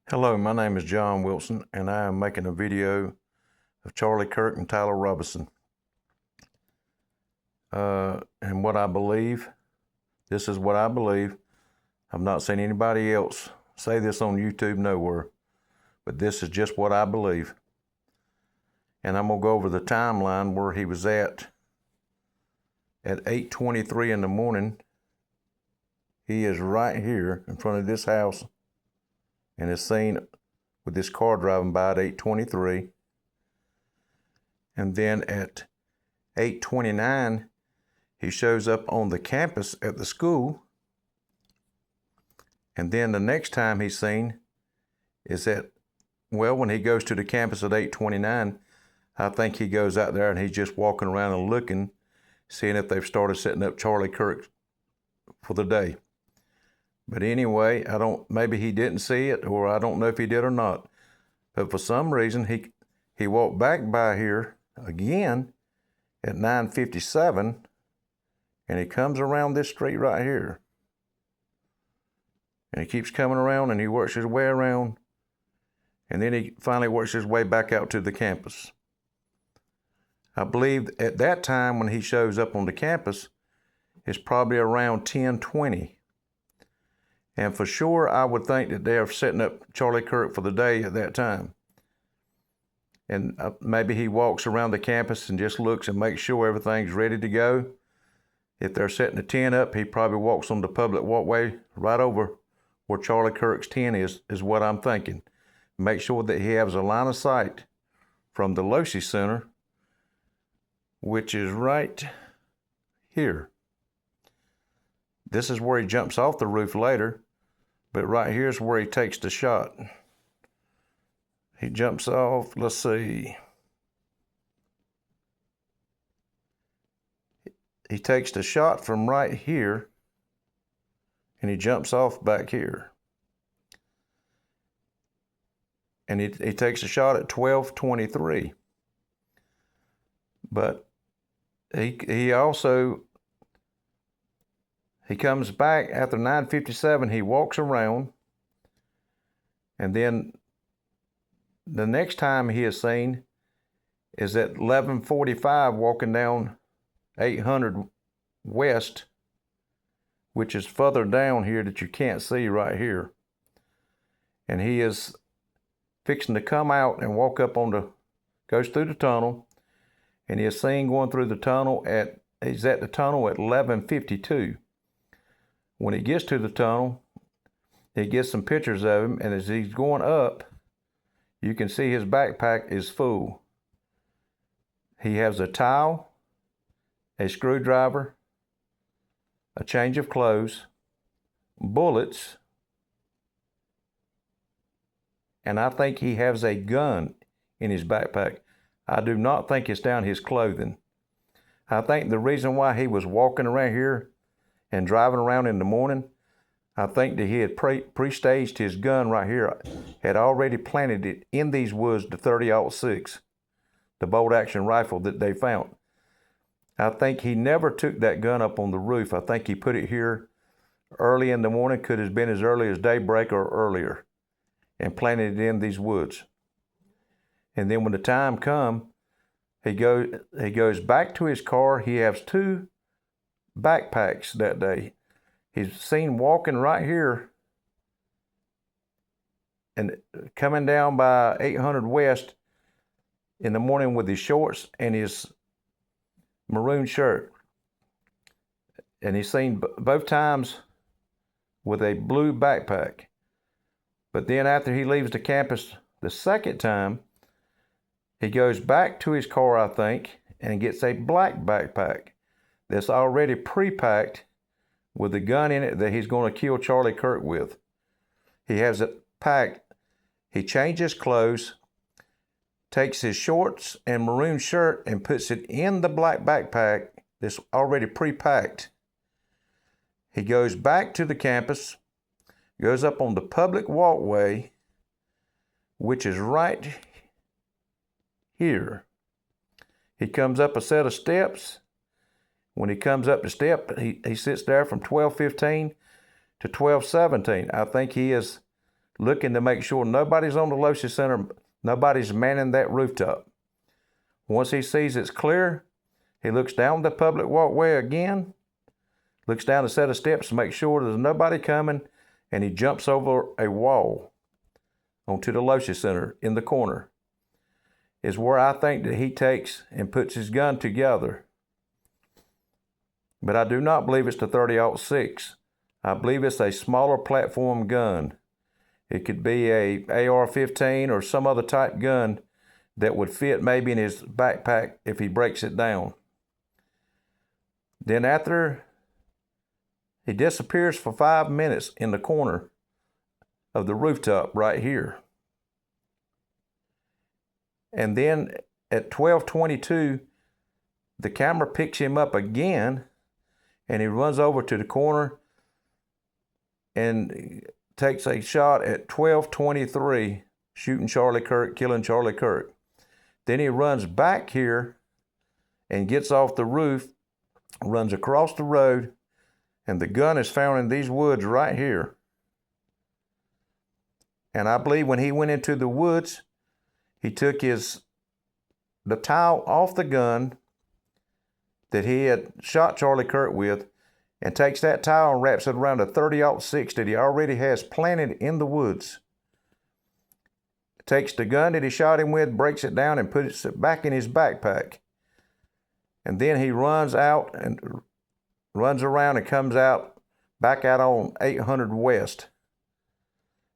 Hello, my name is John Wilson, and I am making a video of Charlie Kirk and Tyler Robinson. And what I believe, this is what I believe. I've not seen anybody else say this on YouTube nowhere, but this is just what I believe. And I'm going to go over the timeline where he was at 8:23 in the morning. He is right here in front of this house and is seen with this car driving by at 8:23. And then at 8:29, he shows up on the campus at the school. And then the next time he's seen is when he goes to the campus at 8:29, I think he goes out there and he's just walking around and looking, seeing if they've started setting up Charlie Kirk for the day. But anyway, maybe he didn't see it, or I don't know if he did or not. But for some reason, he walked back by here again at 9:57, and he comes around this street right here. And he keeps coming around, and he works his way around, and then he finally works his way back out to the campus. I believe at that time when he shows up on the campus, it's probably around 10:20. And for sure, I would think that they're setting up Charlie Kirk for the day at that time. And maybe he walks around the campus and just looks and makes sure everything's ready to go. If they're setting the tent up, he probably walks on the public walkway right over where Charlie Kirk's tent is what I'm thinking. Make sure that he has a line of sight from the Losi Center, which is right here. This is where he jumps off the roof later. But right here's where he takes the shot. He jumps off, let's see. He takes the shot from right here, and he jumps off back here. And he takes a shot at 12:23. But he also, he comes back after 9:57, he walks around, and then the next time he is seen is at 11:45 walking down 800 West, which is further down here that you can't see right here. And he is fixing to come out and walk up goes through the tunnel, and he is seen going through the tunnel he's at the tunnel at 11:52. When he gets to the tunnel, he gets some pictures of him, and as he's going up, you can see his backpack is full. He has a towel, a screwdriver, a change of clothes, bullets, and I think he has a gun in his backpack. I do not think it's down his clothing. I think the reason why he was walking around here and driving around in the morning, I think that he had pre-staged his gun right here, had already planted it in these woods, the 30-06, the bolt-action rifle that they found. I think he never took that gun up on the roof. I think he put it here early in the morning, could have been as early as daybreak or earlier, and planted it in these woods. And then when the time comes, he goes back to his car. He has two backpacks that day. He's seen walking right here and coming down by 800 West in the morning with his shorts and his maroon shirt. And he's seen both times with a blue backpack. But then after he leaves the campus the second time, he goes back to his car, I think, and gets a black backpack that's already pre-packed with the gun in it that he's going to kill Charlie Kirk with. He has it packed. He changes clothes, takes his shorts and maroon shirt and puts it in the black backpack that's already pre-packed. He goes back to the campus, goes up on the public walkway, which is right here. He comes up a set of steps. When he comes up the step, he sits there from 12:15 to 12:17. I think he is looking to make sure nobody's on the Loesche Center, nobody's manning that rooftop. Once he sees it's clear, he looks down the public walkway again, looks down a set of steps to make sure there's nobody coming, and he jumps over a wall onto the Loesche Center in the corner. Is where I think that he takes and puts his gun together. But I do not believe it's the 30-06. I believe it's a smaller platform gun. It could be a AR-15 or some other type gun that would fit maybe in his backpack if he breaks it down. Then after he disappears for 5 minutes in the corner of the rooftop right here. And then at 12:22, the camera picks him up again, and he runs over to the corner and takes a shot at 12:23, shooting Charlie Kirk, killing Charlie Kirk. Then he runs back here and gets off the roof, runs across the road, and the gun is found in these woods right here. And I believe when he went into the woods, he took the towel off the gun that he had shot Charlie Kirk with, and takes that towel and wraps it around a 30-06 that he already has planted in the woods. Takes the gun that he shot him with, breaks it down, and puts it back in his backpack. And then he runs out and runs around and comes out, back out on 800 West.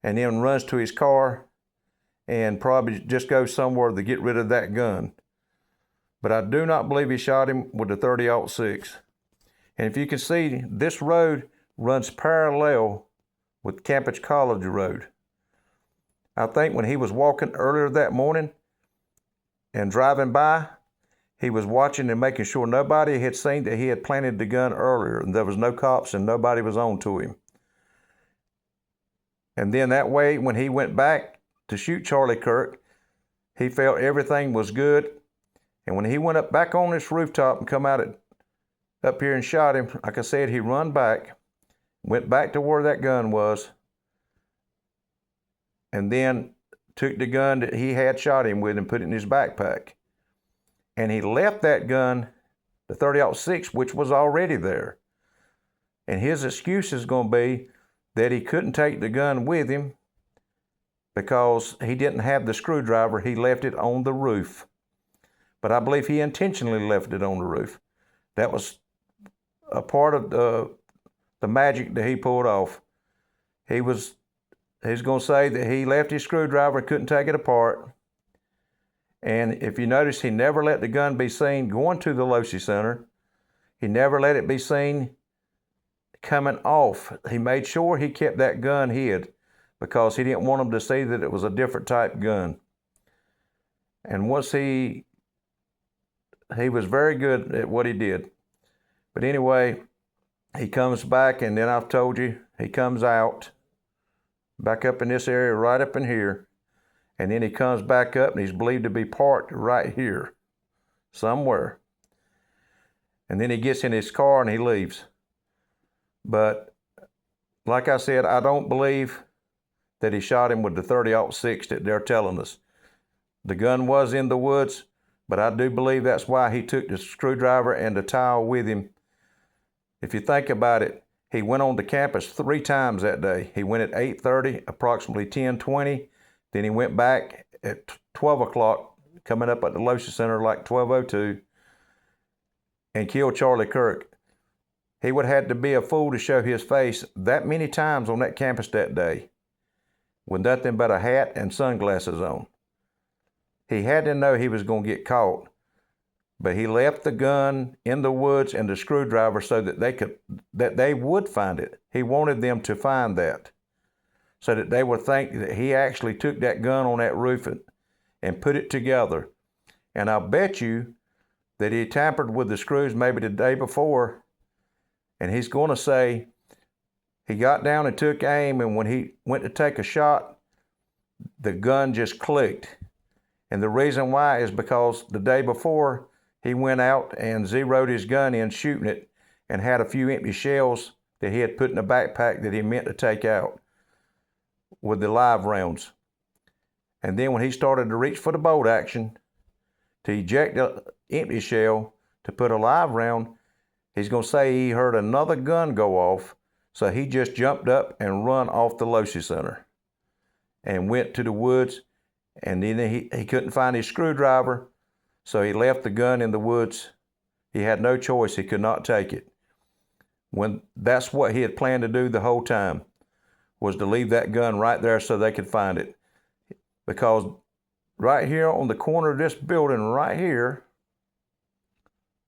And then runs to his car and probably just goes somewhere to get rid of that gun. But I do not believe he shot him with the 30-06. And if you can see, this road runs parallel with Campus College Road. I think when he was walking earlier that morning and driving by, he was watching and making sure nobody had seen that he had planted the gun earlier, and there was no cops and nobody was on to him. And then that way, when he went back to shoot Charlie Kirk, he felt everything was good. And when he went up back on this rooftop and come out up here and shot him, like I said, he run back, went back to where that gun was, and then took the gun that he had shot him with and put it in his backpack. And he left that gun, the 30-06, which was already there. And his excuse is going to be that he couldn't take the gun with him because he didn't have the screwdriver. He left it on the roof. But I believe he intentionally left it on the roof. That was a part of the magic that he pulled off. He's going to say that he left his screwdriver and couldn't take it apart. And if you notice, he never let the gun be seen going to the Loesche Center. He never let it be seen coming off. He made sure he kept that gun hid because he didn't want them to see that it was a different type gun. And once he was very good at what he did. But anyway, he comes back, and then I've told you, he comes out back up in this area, right up in here. And then he comes back up, and he's believed to be parked right here somewhere. And then he gets in his car and he leaves. But like I said, I don't believe that he shot him with the 30-06 that they're telling us. The gun was in the woods, but I do believe that's why he took the screwdriver and the towel with him. If you think about it, he went on the campus 3 times that day. He went at 8:30, approximately 10:20. Then he went back at 12 o'clock, coming up at the Loesche Center like 12:02, and killed Charlie Kirk. He would have had to be a fool to show his face that many times on that campus that day with nothing but a hat and sunglasses on. He had to know he was going to get caught, but he left the gun in the woods and the screwdriver so that they would find it. He wanted them to find that so that they would think that he actually took that gun on that roof and put it together. And I'll bet you that he tampered with the screws maybe the day before, and he's going to say he got down and took aim, and when he went to take a shot, the gun just clicked. And the reason why is because the day before, he went out and zeroed his gun in shooting it and had a few empty shells that he had put in a backpack that he meant to take out. with the live rounds. And then when he started to reach for the bolt action to eject the empty shell to put a live round, he's going to say he heard another gun go off, so he just jumped up and run off the Losi Center and went to the woods, and then he couldn't find his screwdriver, so he left the gun in the woods. He had no choice. He could not take it. When that's what he had planned to do the whole time, was to leave that gun right there so they could find it. Because right here on the corner of this building right here,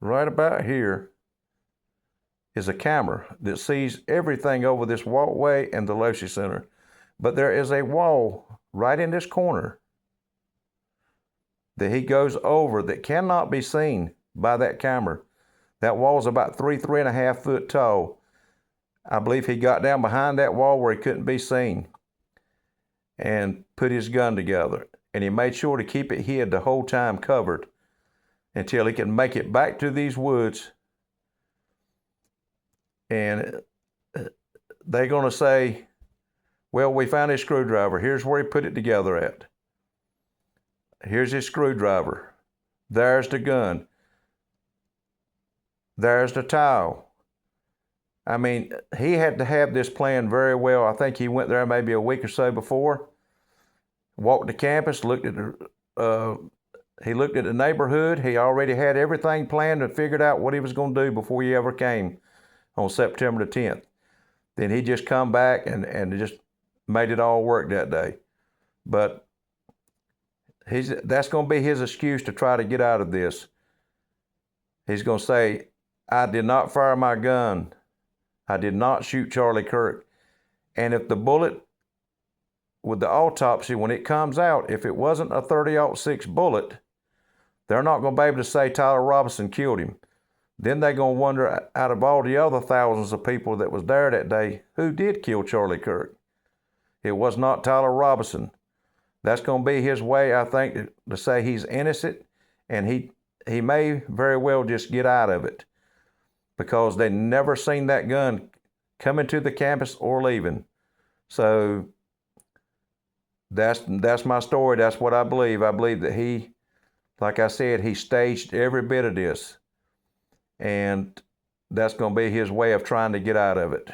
right about here, is a camera that sees everything over this walkway and the Losi Center. But there is a wall right in this corner that he goes over that cannot be seen by that camera. That wall is about 3.5 foot tall. I believe he got down behind that wall where he couldn't be seen and put his gun together. And he made sure to keep it hid the whole time, covered, until he could make it back to these woods. And they're going to say, well, we found his screwdriver. Here's where he put it together at. Here's his screwdriver. There's the gun. There's the towel. I mean, he had to have this planned very well. I think he went there maybe a week or so before, walked the campus, looked at the neighborhood. He already had everything planned and figured out what he was going to do before he ever came on September the 10th. Then he just come back and just made it all work that day. But that's going to be his excuse to try to get out of this. He's going to say, I did not fire my gun. I did not shoot Charlie Kirk. And if the bullet with the autopsy, when it comes out, if it wasn't a .30-06 bullet, they're not going to be able to say Tyler Robinson killed him. Then they're going to wonder, out of all the other thousands of people that was there that day, who did kill Charlie Kirk? It was not Tyler Robinson. That's going to be his way, I think, to say he's innocent, and he may very well just get out of it, because they never seen that gun coming to the campus or leaving. So that's my story. That's what I believe. I believe that he, like I said, he staged every bit of this. And that's going to be his way of trying to get out of it.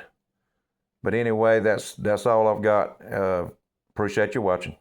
But anyway, that's all I've got. Appreciate you watching.